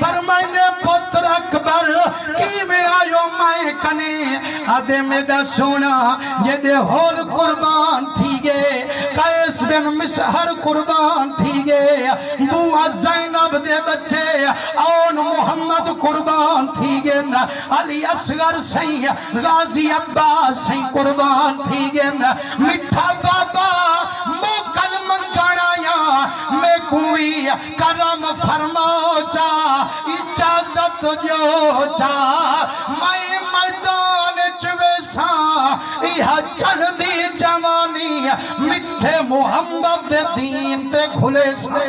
فرمائنے پتر اکبر کی میں آئیو مائے کنے آدھے میڈا سونا جدے ہول قربان تھی گے قیس بن مسحر قربان تھی گے بوہ زینب دے بچے اون محمد قربان تھی گے علی اصغر سہی غازی عباس سہی قربان تھی گے مٹھا بابا موکل منگانا یا میں کوئی کرم فرماؤ چا اجازت جو چا میں میدان چویساں یہ چڑھ دی جوانی مٹھے محمد دین تے کھلے سا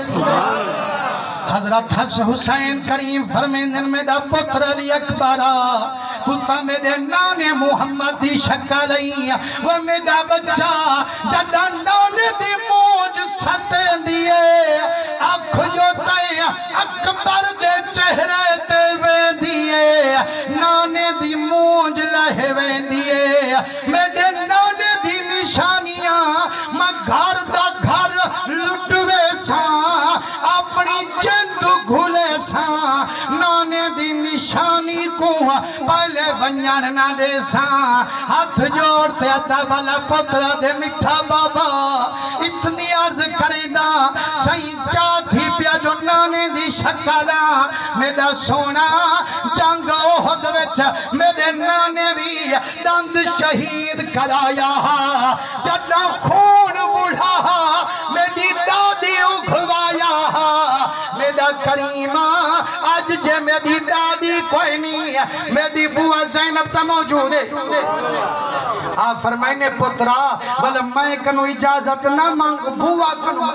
حضرت حسین کریم فرمیندن میں دا پتر علی اکبرہ کتا میرے نانے محمد دی شکلیں وہ میرا بچہ جدہ نانے دی موج ستے دیئے اکھ جو تے اکبر دے چہرے تے وے دیئے نانے دی موج لہے وے دیئے میرے نانے دی نشانیاں میں گھر دا گھر لٹوے ساں اپنی جند گھلے ساں نانے دی نشانی کو پہلے ونجان نہ دے ساں ہاتھ جوڑتے آتا والا پتر دے مٹھا بابا اتنی عرض کریدہ سائیں کیا تھی پیا جو نانے دی شکلا میرا سونا جنگ احد وچ میرے نانے بھی دند شہید کرایا جڑا خون بڑھا میری دادی اکھوایا میرا کریمہ آج جے میری دادی کوئی نہیں میری بوہ زینب تا موجود ہے آپ فرمائنے پترا بلے میں کنو اجازت نہ مانگ بوہ کنو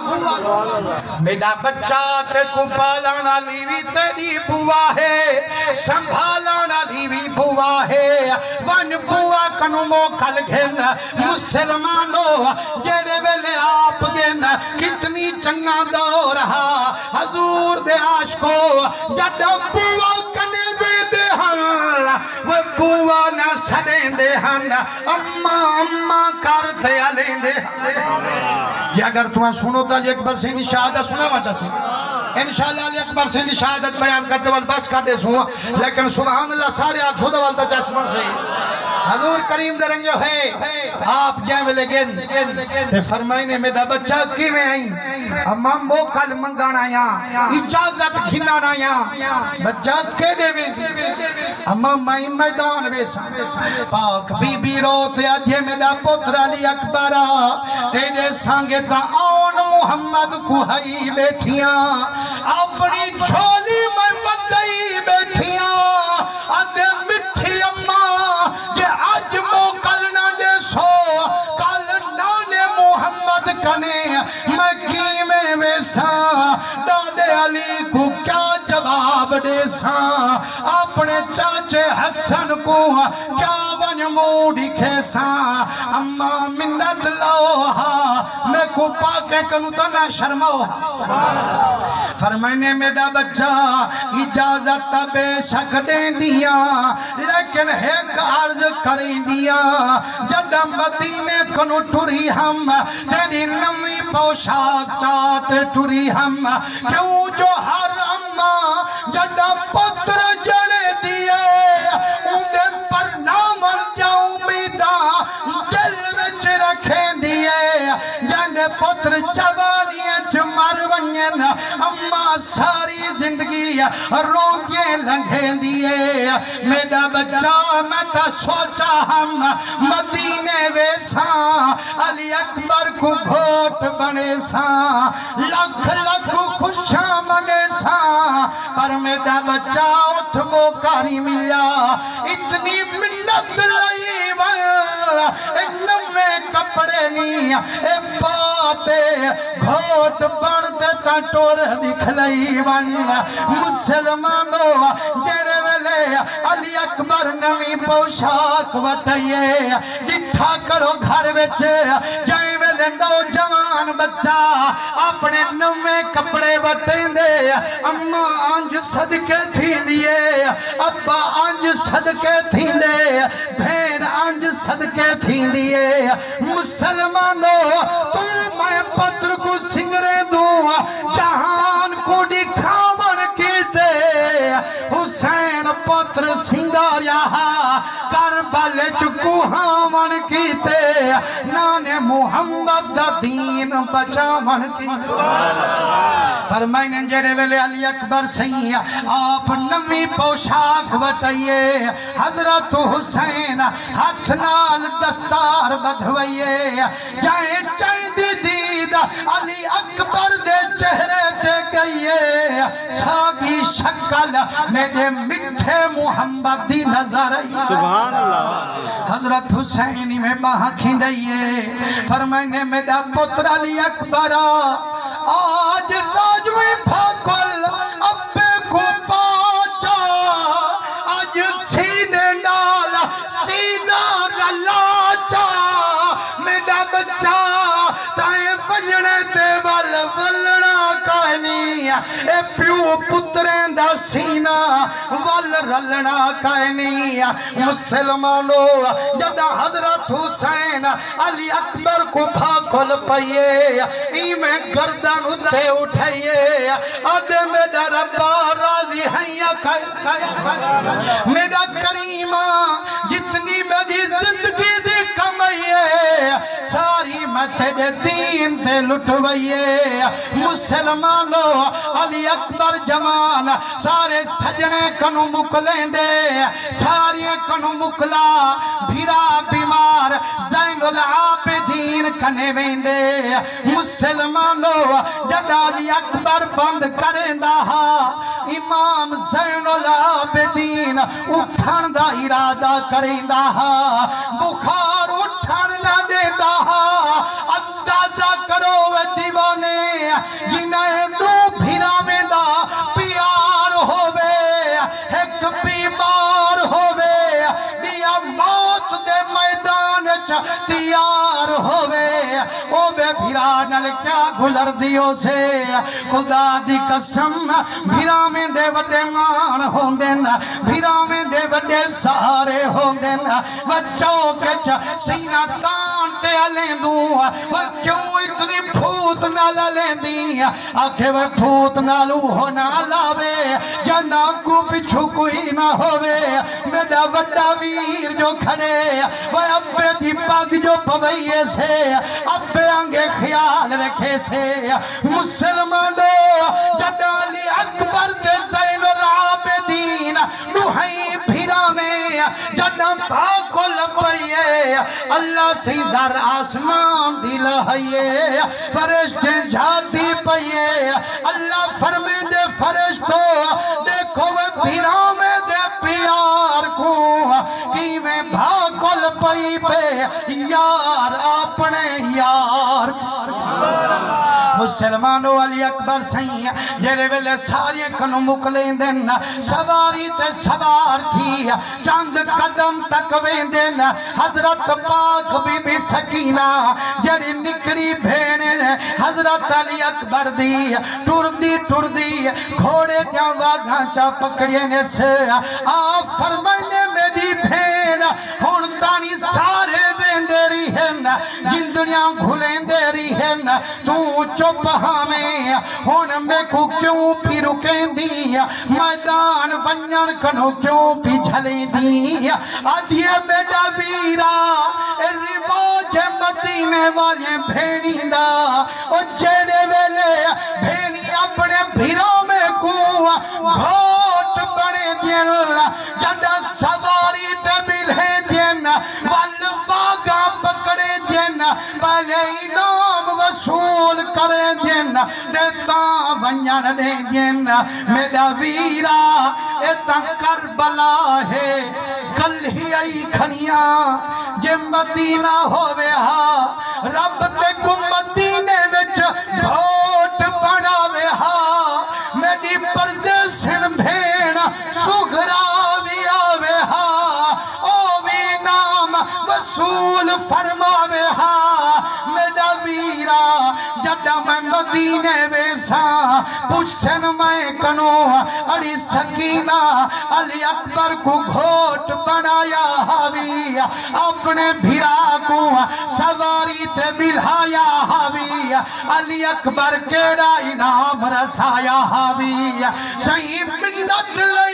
میرا بچہ تے کو پالانا لیوی تیری بوہ ہے سنبھالانا لیوی بوہ ہے ون بوہ کنو موکل گھن مسلمانوں جیرے ویلے آپ گن کتنی چنگا دو رہا حضور دے عاشقو جڑا بوہ کنے بھی دے ہن وہ بوہ نہ سڑیں دے ہن اممہ کرتے علیں دے ہن یہ اگر تمہیں سنو تا علی اکبر سے شہادت سنا مچا سے انشاءاللہ علی اکبر سے شہادت بیان کرتے وال بس کرتے سوں لیکن سبحان اللہ سارے آج خدا والتا جاسمن سے حضور کریم درنگے ہوئے آپ جائیں لے گن تے فرمائنے میرا بچہ کی میں آئیں اما موکل منگانا یا اجازت کھلانا یا بچہ کے دے بھی اما مائی میدان ویسا پاک بی بی روتے آدھے میرا پتر علی اکبرہ تیرے سانگے تا آن محمد کو ہائی بیٹھیاں اپنی جھولی میں بدئی بیٹھیاں آدھے مٹھی اماں جے آج موکل نہ دے سو کل نانے محمد کنے مکی میں ویسا ڈاڈے علی کو کیا جواب دے سا اپنے چاچے حسن کو کیا ون موڑی کھیسا اما منت لوہا میں کو پاکے کنو تنا شرموہا فرمائنے میرا بچہ اجازت بے شک دیں دیا لیکن ایک عرض کریں دیا جڑا مدینے کنو ٹوری ہم تیری نمی پوشاک چاہتے ٹوری ہم کیوں جو ہر اممہ جڑا پتر جڑے دیئے اندے پر نامن دیا امیدہ دل وچ رکھیں دیئے جاندے پتر چوانی مر ونین اممہ ساری زندگی روکے لنگھیں دیئے میرا بچہ میں تا سوچا ہم مدینے ویسا علی اکبر کو گھوٹ بنے سا لکھ لکھ خوشاں بنے سا پر میرا بچہ اتھبو کاری ملیا اتنی منت لئی انمیں کپڑے نہیں اے پاتے گھوٹ بڑھتے تا ٹور نکھلئی ون مسلمانوں جیرے ویلے علی اکبر نمی پوشاک وٹائیے ڈٹھا کرو گھر وچ جائیں ویلے نوجوان بچہ اپنے نمیں کپڑے وٹیں دے اماں آنج صدقے تھی دیئے ابا آنج صدقے تھی دے بھین آنج صدقے تھی دیئے مسلمانوں تو میں پتر کو سنگرے دوں جہان کو دکھاون کیتے حسین پتر سنگاریا کربل چکو ہامن کیتے نانے محمد دا دین بچامن کیتے فرمائنے جڑے ویلے علی اکبر سیئے آپ نمی پوشاک بٹائیے حضرت حسین ہاتھ نال دستار بدھوئیے جائے چاہدی دید علی اکبر دے چہرے دے گئیے ساگی شکل میرے مٹھے محمد دی نظر سبحان اللہ حضرت حسینی میں باہاں کھنڈائیے فرمائنے میرا پتر علی اکبر آج راجوی بھاکل ابے کو پاچا آج سینے نالا سینہ رلاچا میرا بچہ تائیں پجنے تے ولنا کہنی اے پیو پتریں دا سینہ ول رلنا کہنی مسلمانو جدہ حضرت حسین علی اکبر کو بھاکل پئیے ایمیں گردن اٹھے اٹھائیے آدھے میرا ربا راضی ہیں میرا کریمہ جتنی میری زندگی دی کمائیے ساری میں تیرے دین تے لٹوئیے مسلمانو علی اکبر جوان سارے سجنے کنو مکلیں دے ساری کنو مکلا بھیرا بیمار زین العابدین کنے ویندے مسلمانو جب علی اکبر بند کریں دا امام زین العابدین اٹھن دا ارادہ کریں دا بخار اٹھن نہ دے دا اندازہ کرو وے دیوانے جنہیں نو بھیرا میں دا پیار ہووے ایک بیمار ہووے دیا موت دے میدان تیار ہووے او بے بھیرانل کیا گلر دیو سے خدا دی قسم بھیرا میں دے وڈے مان ہوندن بھیرا میں دے وڈے سارے ہوندن بچوں کے سینہ تان تے علیں دوں بچوں اتنی پھوت نہ للیں دی آکھے وہ پھوت نہ لوہ نہ لاوے جانا کو پچھو کوئی نہ ہووے میرا وڈا ویر جو کھڑے وہ ابے دی پاگ جو پوئیے سے ابے آنگے خیال رکھے سے مسلمانو جڈا علی اکبر تے زین العابدین نوحی بھیرا میں جڈا بھاکل پئیے اللہ سی در آسمان دی لہائیے فرشتے جھاتی پئیے اللہ فرمے دے فرشتو دیکھو وہ بھیرا میں دے پیار کو کی میں بھاکل پئی پہ یار اپنے یار مسلمانو علی اکبر سائیں جڑے ویلے ساری کنو مکلیں دن سواری تے سوار تھی چند قدم تک ویندن حضرت پاک بی بی سکینہ جڑی نکڑی بھینے حضرت علی اکبر دی ٹر دی گھوڑے دیا واگاں چا پکڑینے سے آپ فرمائنے میری بھین ہون تانی سارے ویندے رہی ہیں جندڑیاں گھلیں دے رہی ہیں تو چپ ہمیں ہون میں کو کیوں پی رکیں دی میدان ونجن کنو کیوں پی جھلیں دی آدھیے بیٹا ویرا رواج مدینے والے بھینی دا او جیڑے ویلے بھینی اپنے بھیروں میں کو گھوٹ بڑے دین جڑا سواری تے ملے دین والواگا پکڑے دین پہلے انعام وصول کرے دین دیتا ونجن دے دین میرا ویرا ایتا کربلا ہے کل ہی آئی کھنیاں جے مدینہ ہوئے ہاں رب تے کو مدینے وچ گھوٹ بڑھاوے ہاں میری پردیسن بھین سغرا بھی آوے ہاں او بھی نام وصول فرماوے ہاں میرا ویرا جڑا میں مدینے ویساں پوچھن میں کنو اڑی سکینہ علی اکبر کو گھوٹ بنایا حاوی اپنے بھیرا کو سواری تے بلھایا حاوی علی اکبر کیڑا انعام رسایا حاوی صحیح منت لئی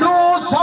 200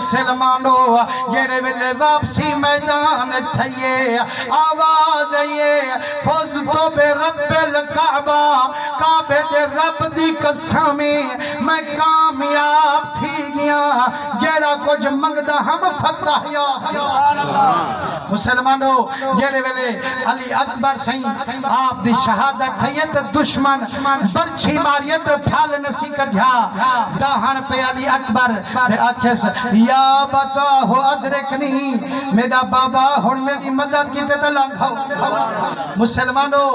مسلمانو جڑے ویلے واپسی میدان تھئیے آواز آئیے فزتو بے رب الکعبہ کعبے دے رب دی قسمی میں کامیاب تھی گیا جیڑا کچھ منگدہ ہم فتح یا مسلمانو جیڑے ویلے علی اکبر سہیں آپ دی شہادت تھیت دشمن برچھی ماریت پھال نسی کٹھا داہن پہ علی اکبر تے آکھس یا بتا ہو ادرکنی میرا بابا ہون میری مدد کی تے تلنگ ہو مسلمانو